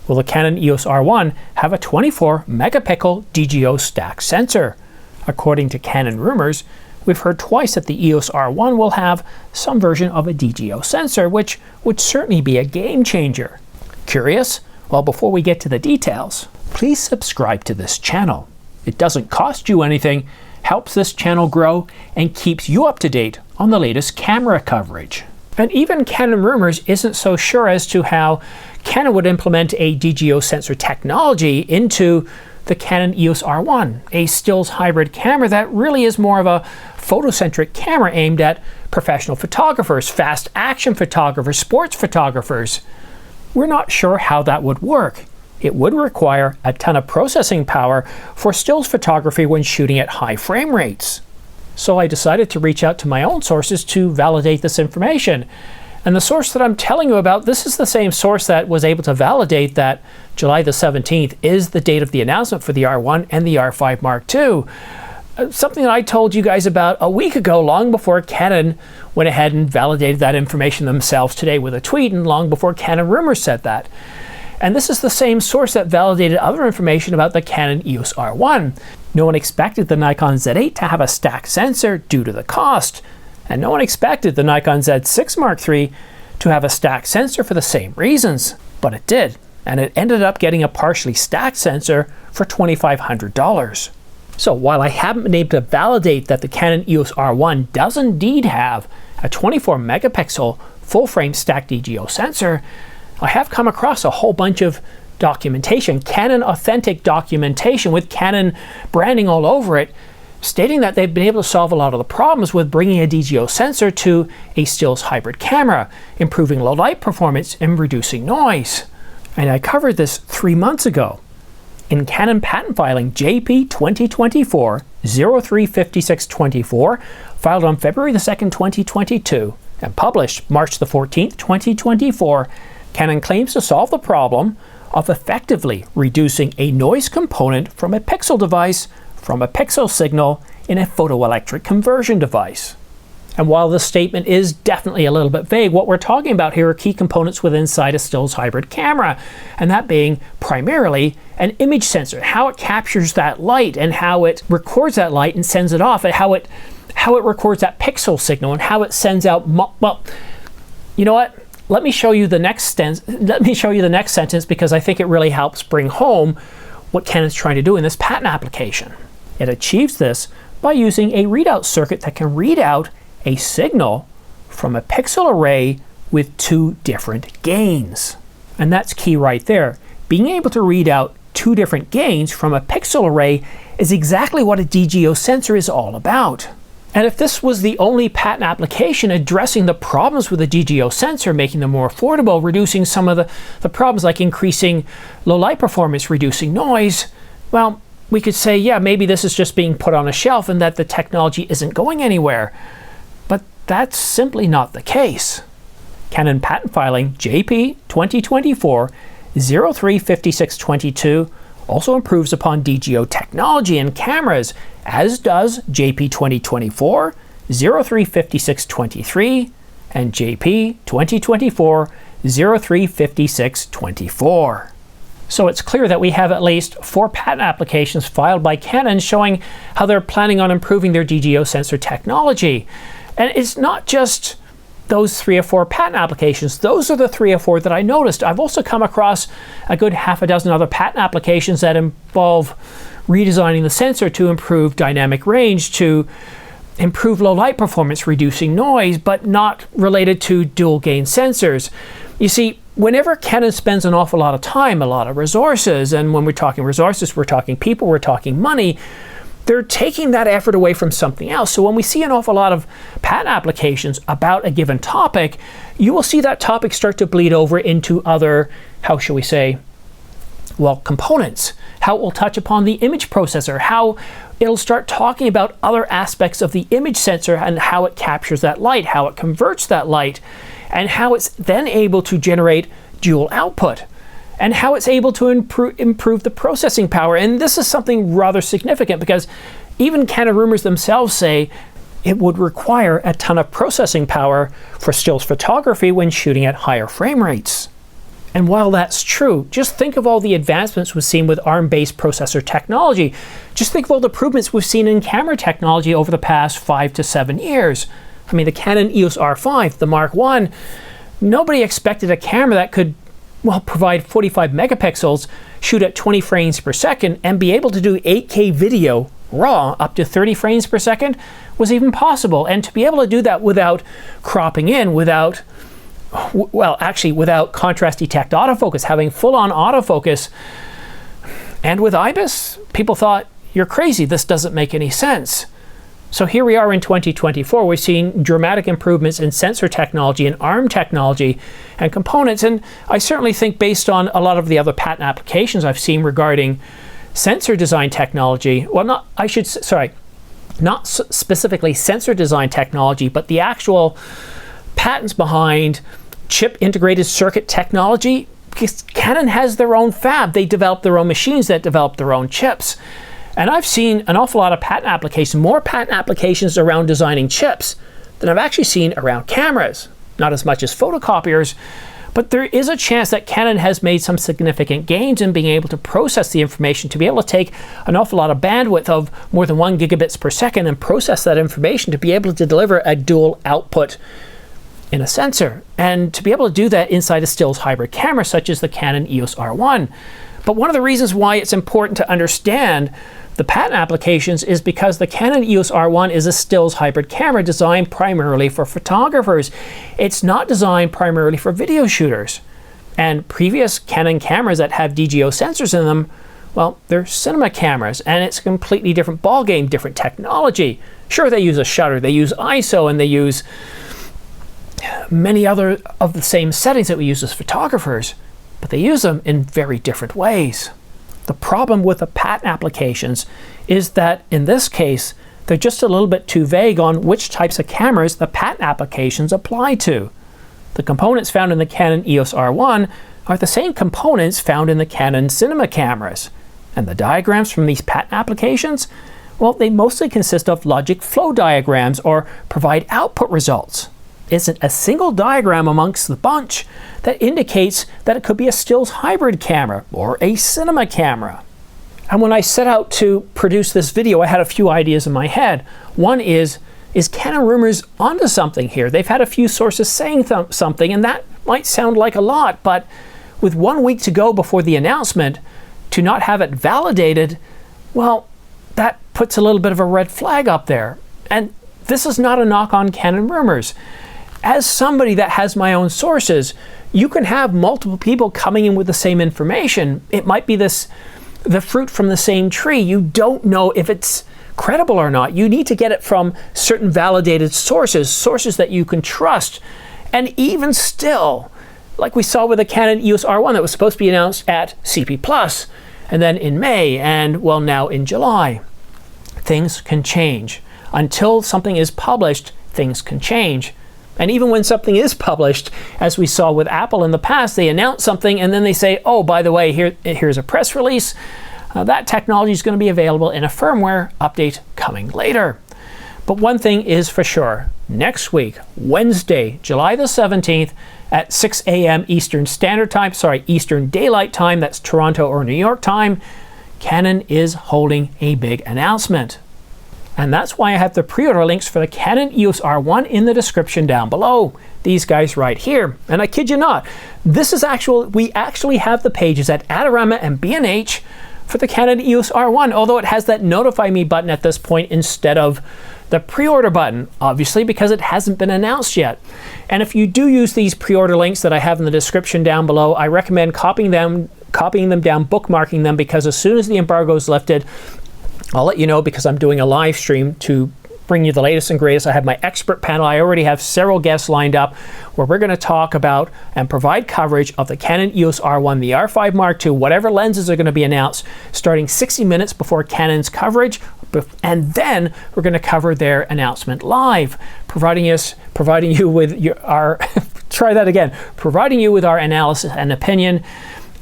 Will the Canon EOS R1 have a 24 megapixel DGO stack sensor? According to Canon rumors, we've heard twice that the EOS R1 will have some version of a DGO sensor, which would certainly be a game changer. Curious? Well, before we get to the details, please subscribe to this channel. It doesn't cost you anything, helps this channel grow, and keeps you up to date on the latest camera coverage. And even Canon rumors isn't so sure as to how Canon would implement a DGO sensor technology into the Canon EOS R1, a stills hybrid camera that really is more of a photocentric camera aimed at professional photographers, fast action photographers, sports photographers. We're not sure how that would work. It would require a ton of processing power for stills photography when shooting at high frame rates. So I decided to reach out to my own sources to validate this information. And the source that I'm telling you about, this is the same source that was able to validate that July the 17th is the date of the announcement for the R1 and the R5 Mark II. Something that I told you guys about a week ago, long before Canon went ahead and validated that information themselves today with a tweet, and long before Canon rumors said that. And this is the same source that validated other information about the Canon EOS R1. No one expected the Nikon Z8 to have a stacked sensor due to the cost. And no one expected the Nikon Z6 Mark III to have a stacked sensor for the same reasons. But it did, and it ended up getting a partially stacked sensor for $2,500. So while I haven't been able to validate that the Canon EOS R1 does indeed have a 24 megapixel full-frame stacked DGO sensor, I have come across a whole bunch of documentation, Canon authentic documentation with Canon branding all over it, stating that they've been able to solve a lot of the problems with bringing a DGO sensor to a stills hybrid camera, improving low light performance and reducing noise. And I covered this 3 months ago in Canon patent filing JP 2024-035624, filed on February the 2nd, 2022, and published March the 14th, 2024. Canon claims to solve the problem of effectively reducing a noise component from a pixel device from a pixel signal in a photoelectric conversion device. And while this statement is definitely a little bit vague, what we're talking about here are key components within inside a stills hybrid camera, and that being primarily an image sensor, how it captures that light and how it records that light and sends it off, and how it records that pixel signal and how it sends out. Well, you know what? Let me show you the next sentence because I think it really helps bring home what Canon's trying to do in this patent application. It achieves this by using a readout circuit that can read out a signal from a pixel array with 2 different gains. And that's key right there. Being able to read out 2 different gains from a pixel array is exactly what a DGO sensor is all about. And if this was the only patent application addressing the problems with a DGO sensor, making them more affordable, reducing some of the problems like increasing low light performance, reducing noise, well, we could say, yeah, maybe this is just being put on a shelf and that the technology isn't going anywhere. But that's simply not the case. Canon patent filing JP 2024-035622 also improves upon DGO technology in cameras, as does JP 2024-035623 and JP 2024-035624. So it's clear that we have at least 4 patent applications filed by Canon showing how they're planning on improving their DGO sensor technology. And it's not just those 3 or 4 patent applications. Those are the 3 or 4 that I noticed. I've also come across a good half a dozen other patent applications that involve redesigning the sensor to improve dynamic range, to improve low light performance, reducing noise, but not related to dual gain sensors. You see, whenever Canon spends an awful lot of time, a lot of resources, and when we're talking resources, we're talking people, we're talking money, they're taking that effort away from something else. So when we see an awful lot of patent applications about a given topic, you will see that topic start to bleed over into other, how shall we say, well, components, how it will touch upon the image processor, how it'll start talking about other aspects of the image sensor and how it captures that light, how it converts that light, and how it's then able to generate dual output, and how it's able to improve the processing power. And this is something rather significant because even Canon rumors themselves say it would require a ton of processing power for stills photography when shooting at higher frame rates. And while that's true, just think of all the advancements we've seen with ARM-based processor technology. Just think of all the improvements we've seen in camera technology over the past 5 to 7 years. I mean, the Canon EOS R5, the Mark I, nobody expected a camera that could, well, provide 45 megapixels, shoot at 20 frames per second, and be able to do 8K video raw up to 30 frames per second was even possible. And to be able to do that without cropping in, without contrast detect autofocus, having full-on autofocus, and with IBIS, people thought, you're crazy, this doesn't make any sense. So here we are in 2024, we're seeing dramatic improvements in sensor technology and ARM technology and components, and I certainly think based on a lot of the other patent applications I've seen regarding sensor design technology, well, not specifically sensor design technology, but the actual patents behind chip integrated circuit technology, because Canon has their own fab. They develop their own machines that develop their own chips. And I've seen an awful lot of patent applications, more patent applications around designing chips than I've actually seen around cameras. Not as much as photocopiers, but there is a chance that Canon has made some significant gains in being able to process the information, to be able to take an awful lot of bandwidth of more than 1 gigabits per second and process that information to be able to deliver a dual output in a sensor, and to be able to do that inside a stills hybrid camera such as the Canon EOS R1. But one of the reasons why it's important to understand the patent applications is because the Canon EOS R1 is a stills hybrid camera designed primarily for photographers. It's not designed primarily for video shooters. And previous Canon cameras that have DGO sensors in them, well, they're cinema cameras, and it's a completely different ballgame, different technology. Sure, they use a shutter, they use ISO, and they use many other of the same settings that we use as photographers, but they use them in very different ways. The problem with the patent applications is that in this case, they're just a little bit too vague on which types of cameras the patent applications apply to. The components found in the Canon EOS R1 are the same components found in the Canon cinema cameras. And the diagrams from these patent applications, well, they mostly consist of logic flow diagrams or provide output results. Isn't a single diagram amongst the bunch that indicates that it could be a stills hybrid camera or a cinema camera. And when I set out to produce this video, I had a few ideas in my head. One is Canon rumors onto something here? They've had a few sources saying something, and that might sound like a lot, but with 1 week to go before the announcement, to not have it validated, well, that puts a little bit of a red flag up there. And this is not a knock on Canon rumors. As somebody that has my own sources, you can have multiple people coming in with the same information. It might be the fruit from the same tree. You don't know if it's credible or not. You need to get it from certain validated sources that you can trust. And even still, like we saw with the Canon EOS R1 that was supposed to be announced at CP+, and then in May, and well, now in July, things can change. Until something is published, things can change. And even when something is published, as we saw with Apple in the past, they announce something and then they say, oh, by the way, here's a press release. That technology is going to be available in a firmware update coming later. But one thing is for sure, next week, Wednesday, July the 17th at 6 a.m. Eastern Standard Time, Eastern Daylight Time, that's Toronto or New York time, Canon is holding a big announcement. And that's why I have the pre-order links for the Canon EOS R1 in the description down below. These guys right here. And I kid you not, we actually have the pages at Adorama and B&H for the Canon EOS R1, although it has that notify me button at this point instead of the pre-order button, obviously because it hasn't been announced yet. And if you do use these pre-order links that I have in the description down below, I recommend copying them down, bookmarking them, because as soon as the embargo is lifted, I'll let you know, because I'm doing a live stream to bring you the latest and greatest. I have my expert panel. I already have several guests lined up where we're going to talk about and provide coverage of the Canon EOS R1, the R5 Mark II, whatever lenses are going to be announced, starting 60 minutes before Canon's coverage, and then we're going to cover their announcement live, providing you with our analysis and opinion.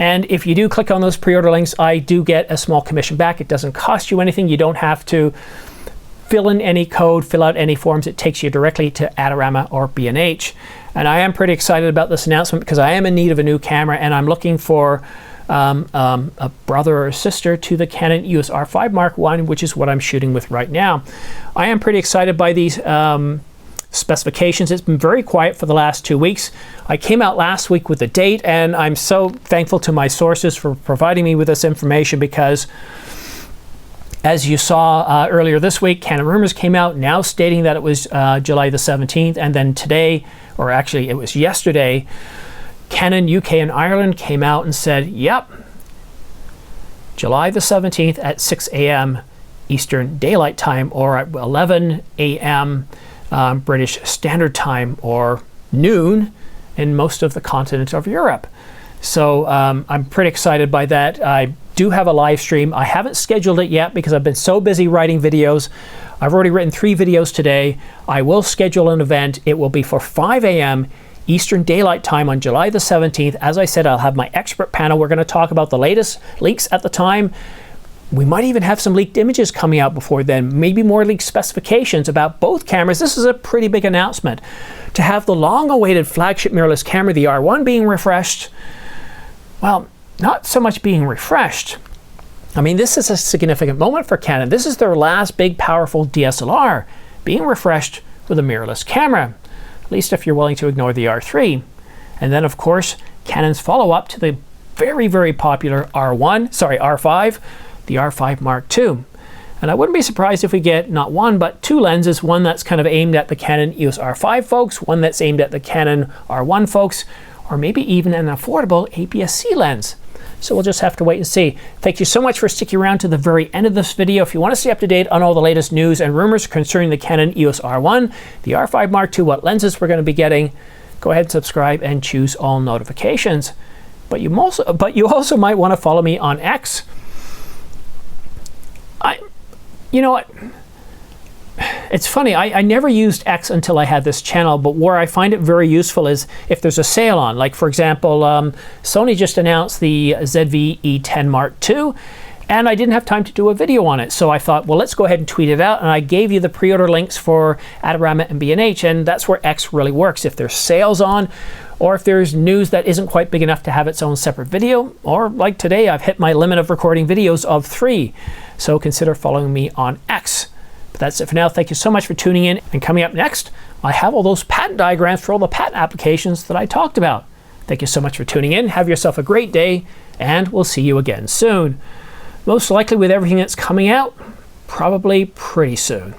And if you do click on those pre-order links, I do get a small commission back. It doesn't cost you anything. You don't have to fill in any code, fill out any forms. It takes you directly to Adorama or B&H. And I am pretty excited about this announcement because I am in need of a new camera, and I'm looking for a brother or sister to the Canon EOS R5 Mark I, which is what I'm shooting with right now. I am pretty excited by these specifications. It's been very quiet for the last 2 weeks. I came out last week with the date, and I'm so thankful to my sources for providing me with this information, because as you saw earlier this week, Canon rumors came out now stating that it was July the 17th, and then today, or actually it was yesterday, Canon UK and Ireland came out and said, yep, July the 17th at 6 a.m. Eastern Daylight Time, or at 11 a.m. British Standard Time, or noon in most of the continent of Europe. So I'm pretty excited by that. I do have a live stream. I haven't scheduled it yet because I've been so busy writing videos. I've already written 3 videos today. I will schedule an event. It will be for 5 a.m. Eastern Daylight Time on July the 17th. As I said, I'll have my expert panel. We're going to talk about the latest leaks at the time. We might even have some leaked images coming out before then, maybe more leaked specifications about both cameras. This is a pretty big announcement. To have the long-awaited flagship mirrorless camera, the R1, being refreshed, well, not so much being refreshed. I mean, this is a significant moment for Canon. This is their last big, powerful DSLR being refreshed with a mirrorless camera, at least if you're willing to ignore the R3. And then, of course, Canon's follow-up to the very, very popular R5, the R5 Mark II. And I wouldn't be surprised if we get not one, but 2 lenses, one that's kind of aimed at the Canon EOS R5 folks, one that's aimed at the Canon R1 folks, or maybe even an affordable APS-C lens. So we'll just have to wait and see. Thank you so much for sticking around to the very end of this video. If you want to stay up to date on all the latest news and rumors concerning the Canon EOS R1, the R5 Mark II, what lenses we're going to be getting, go ahead and subscribe and choose all notifications. But you also might want to follow me on X. You know what? It's funny, I never used X until I had this channel, but where I find it very useful is if there's a sale on. Like, for example, Sony just announced the ZV-E10 Mark II, and I didn't have time to do a video on it. So I thought, well, let's go ahead and tweet it out, and I gave you the pre-order links for Adorama and B&H, and that's where X really works. If there's sales on, or if there's news that isn't quite big enough to have its own separate video, or like today, I've hit my limit of recording videos of 3. So consider following me on X. But that's it for now. Thank you so much for tuning in. And coming up next, I have all those patent diagrams for all the patent applications that I talked about. Thank you so much for tuning in. Have yourself a great day, and we'll see you again soon. Most likely with everything that's coming out, probably pretty soon.